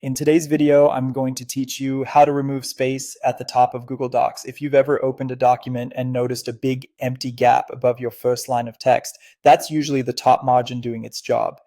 In today's video, I'm going to teach you how to remove space at the top of Google Docs. If you've ever opened a document and noticed a big empty gap above your first line of text, that's usually the top margin doing its job.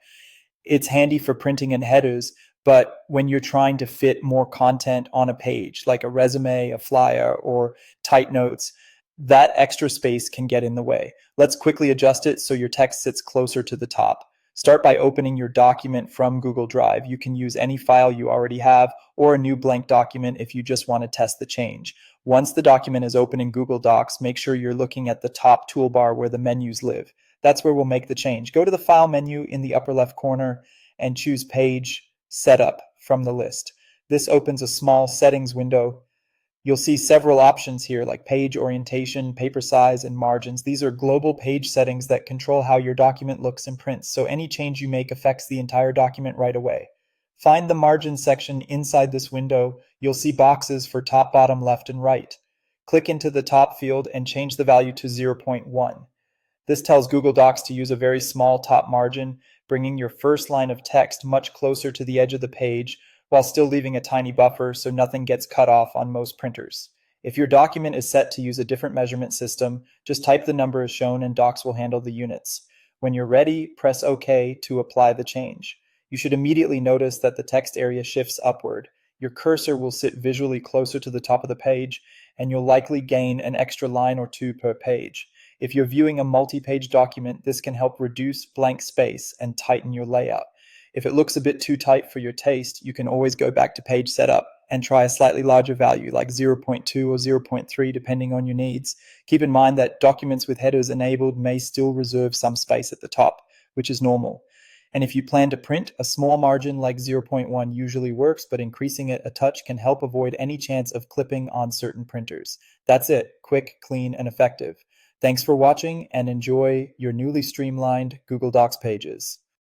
It's handy for printing and headers, but when you're trying to fit more content on a page, like a resume, a flyer, or tight notes, that extra space can get in the way. Let's quickly adjust it so your text sits closer to the top. Start by opening your document from Google Drive. You can use any file you already have or a new blank document if you just want to test the change. Once the document is open in Google Docs, make sure you're looking at the top toolbar where the menus live. That's where we'll make the change. Go to the File menu in the upper left corner and choose Page Setup from the list. This opens a small settings window. You'll see several options here like page orientation, paper size, and margins. These are global page settings that control how your document looks and prints, so any change you make affects the entire document right away. Find the margin section inside this window. You'll see boxes for top, bottom, left, and right. Click into the top field and change the value to 0.1. This tells Google Docs to use a very small top margin, bringing your first line of text much closer to the edge of the page while still leaving a tiny buffer so nothing gets cut off on most printers. If your document is set to use a different measurement system, just type the number as shown and Docs will handle the units. When you're ready, press OK to apply the change. You should immediately notice that the text area shifts upward. Your cursor will sit visually closer to the top of the page, and you'll likely gain an extra line or two per page. If you're viewing a multi-page document, this can help reduce blank space and tighten your layout. If it looks a bit too tight for your taste, you can always go back to page setup and try a slightly larger value like 0.2 or 0.3 depending on your needs. Keep in mind that documents with headers enabled may still reserve some space at the top, which is normal. And if you plan to print, a small margin like 0.1 usually works, but increasing it a touch can help avoid any chance of clipping on certain printers. That's it, quick, clean, and effective. Thanks for watching and enjoy your newly streamlined Google Docs pages.